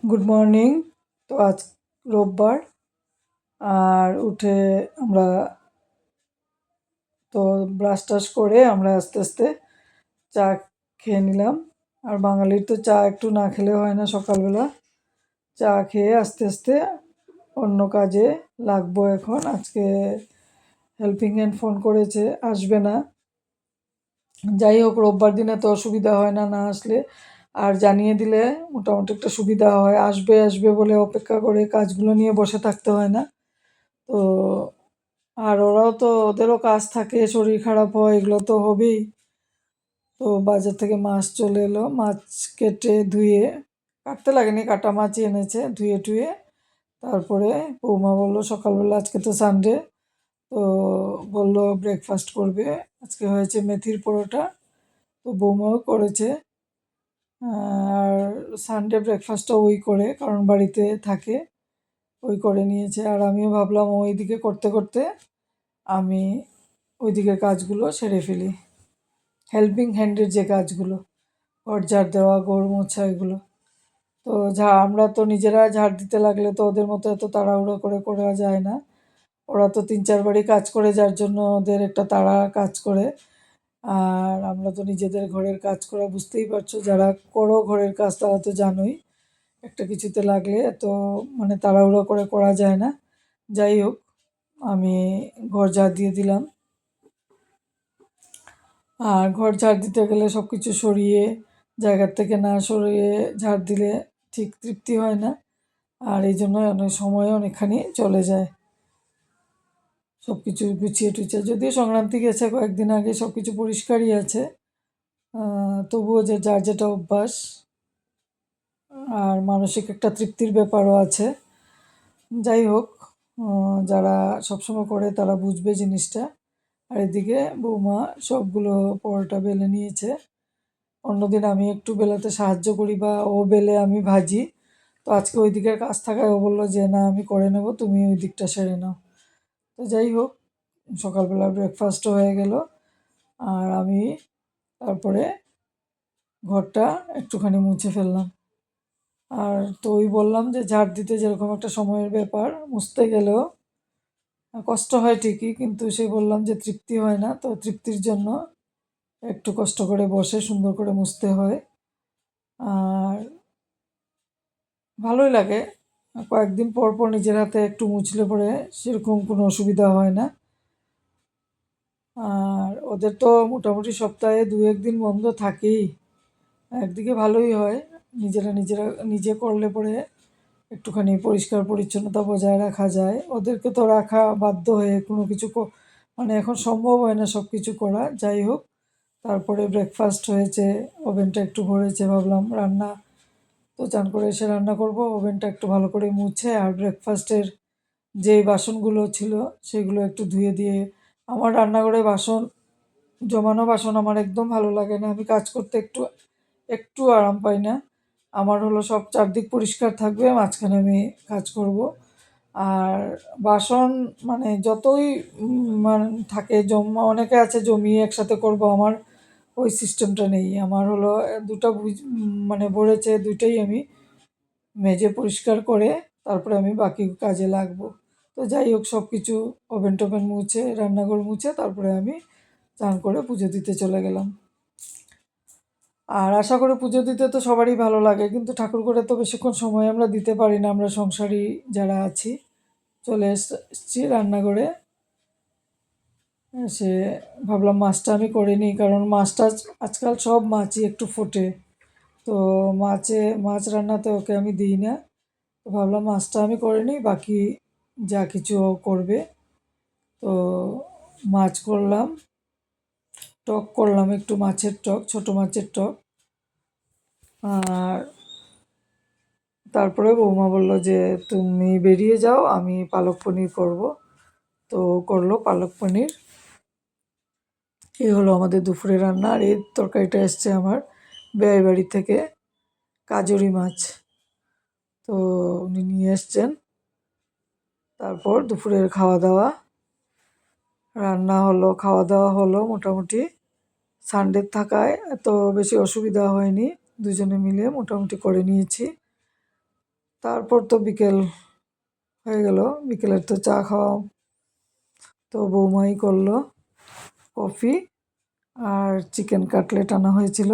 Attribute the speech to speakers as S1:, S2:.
S1: Good morning. তো আজ রোববার, আর উঠে আমরা তো ব্রাশ টাশ করে আমরা আস্তে আস্তে চা খেয়ে নিলাম। আর বাঙালির তো চা একটু না খেলে হয় না সকালবেলা। চা খেয়ে আস্তে আস্তে অন্য কাজে লাগবো এখন। আজকে হেল্পিং হ্যান্ড ফোন করেছে, আসবে না। যাই হোক, রোববার দিনে তো অসুবিধা হয় না, না আসলে। আর জানিয়ে দিলে মোটামুটি একটা সুবিধা হয়, আসবে আসবে বলে অপেক্ষা করে কাজগুলো নিয়ে বসে থাকতে হয় না। তো আর ওরাও তো, ওদেরও কাজ থাকে, শরীর খারাপ হয়, এগুলো তো হবেই। তো বাজার থেকে মাছ চলে এলো, মাছ কেটে ধুয়ে, কাটতে লাগেনি, কাটা মাছই এনেছে, ধুয়ে টুয়ে তারপরে বৌমা বললো সকালবেলা, আজকে তো সানডে, তো বললো ব্রেকফাস্ট করবে। আজকে হয়েছে মেথির পরোটা, তো বৌমাও করেছে। আর সানডে ব্রেকফাস্টটা ওই করে, কারণ বাড়িতে থাকে, ওই করে নিয়েছে। আর আমিও ভাবলাম ওইদিকে করতে করতে আমি ওইদিকের কাজগুলো সেরে ফেলি, হেল্পিং হ্যান্ডের যে কাজগুলো, ঘর ঝাড় দেওয়া, গরু মোছা, এগুলো। তো আমরা তো নিজেরা ঝাড় দিতে লাগলে তো ওদের মতো এত তাড়াহুড়ো করে করা যায় না। ওরা তো 3-4 বারই কাজ করে, যার জন্য ওদের একটা তাড়া কাজ করে। আর আমরা তো নিজেদের ঘরের কাজ করা, বুঝতেই পারছো, যারা করো ঘরের কাজ তারা তো জানোই, একটা কিছুতে লাগলে এত মানে তাড়াহুড়ো করে করা যায় না। যাই হোক, আমি ঘর ঝাড় দিয়ে দিলাম। আর ঘর ঝাড় দিতে গেলে সব কিছু সরিয়ে, জায়গার থেকে না সরিয়ে ঝাড় দিলে ঠিক তৃপ্তি হয় না। আর এই জন্য অনেক সময় অনেকখানি চলে যায় সব কিছু গুছিয়ে টুছিয়ে। যদিও সংক্রান্তি গেছে কয়েকদিন আগে, সব কিছু পরিষ্কারই আছে, তবুও যে যার যেটা অভ্যাস, আর মানসিক একটা তৃপ্তির ব্যাপারও আছে। যাই হোক, যারা সবসময় করে তারা বুঝবে জিনিসটা। আর এদিকে বৌমা সবগুলো পরোটা বেলে নিয়েছে। অন্যদিন আমি একটু বেলাতে সাহায্য করি, বা ও বেলে আমি ভাজি। তো আজকে ওই দিকের কাজ থাকায় ও বললো যে না, আমি করে নেব, তুমি ওই দিকটা সেরে নাও। তো যাই হোক, সকালবেলা ব্রেকফাস্টও হয়ে গেল। আর আমি তারপরে ঘরটা একটুখানি মুছে ফেললাম। আর তো ওই বললাম যে ঝাড় দিতে যেরকম একটা সময়ের ব্যাপার, মুছতে গেলেও কষ্ট হয় ঠিকই, কিন্তু সে বললাম যে তৃপ্তি হয় না, তো তৃপ্তির জন্য একটু কষ্ট করে বসে সুন্দর করে মুছতে হয়। আর ভালোই লাগে, কয়েকদিন পর পর নিজের হাতে একটু মুছলে পরে সেরকম কোনো অসুবিধা হয় না। আর ওদের তো মোটামুটি সপ্তাহে 2-1 দিন বন্ধ থাকেই। একদিকে ভালোই হয়, নিজেরা নিজে করলে পরে একটুখানি পরিষ্কার পরিচ্ছন্নতা বজায় রাখা যায়। ওদেরকে তো রাখা বাধ্য হয়ে, কোনো কিছু মানে এখন সম্ভব হয় না সব কিছু করা। যাই হোক, তারপরে ব্রেকফাস্ট হয়েছে, ওভেনটা একটু ভরেছে, ভাবলাম রান্না, তো চান করে এসে রান্না করব, ওভেনটা একটু ভালো করে মুছে। আর ব্রেকফাস্টের যে বাসনগুলো ছিল সেগুলো একটু ধুয়ে দিয়ে, আমার রান্নাঘরে বাসন, জমানো বাসন আমার একদম ভালো লাগে না। আমি কাজ করতে একটু একটু আরাম পাই না। আমার হলো সব চারদিক পরিষ্কার থাকবে, মাঝখানে আমি কাজ করব। আর বাসন মানে যতই মানে থাকে জমা, অনেকে আছে জমিয়ে একসাথে করব, আমার ওই সিস্টেমটা নেই। আমার হলো দুটো মানে ভরেছে, দুইটাই আমি মেজে পরিষ্কার করে তারপরে আমি বাকি কাজে লাগবো। তো যাই হোক, সব কিছু ওভেন টোভেন মুছে, রান্নাঘর মুছে তারপরে আমি চান করে পুজো দিতে চলে গেলাম। আর আশা করি পুজো দিতে তো সবারই ভালো লাগে, কিন্তু ঠাকুর ঘরে তো বেশিক্ষণ সময় আমরা দিতে পারি না, আমরা সংসারী যারা আছি। চলে এসছি রান্নাঘরে, এসে ভাবলাম মাছটা আমি করে নিই, কারণ মাছটা আজকাল সব মাছই একটু ফোটে। তো মাছ রান্নাতে ওকে আমি দিই না। তো ভাবলাম মাছটা আমি করে নিই, বাকি যা কিছু ও করবে। তো মাছ করলাম, টক করলাম একটু, মাছের টক, ছোট মাছের টক। আর তারপরে বৌমা বলল যে তুমি বেরিয়ে যাও, আমি পালক পনির করব। তো করলো পালক পনির। এই হলো আমাদের দুপুরে রান্না। আর এই তরকারিটা এসছে আমার বেয়াই বাড়ি থেকে, কাজরি মাছ। তো উনি নিয়ে এসছেন। তারপর দুপুরের খাওয়া দাওয়া, রান্না হলো, খাওয়া দাওয়া হলো। মোটামুটি সানডে থাকায় এত বেশি অসুবিধা হয়নি, দুজনে মিলে মোটামুটি করে নিয়েছি। তারপর তো বিকেল হয়ে গেল, বিকেলের তো চা খাওয়া তো বৌমাই করলো। কফি আর চিকেন কাটলেট আনা হয়েছিল।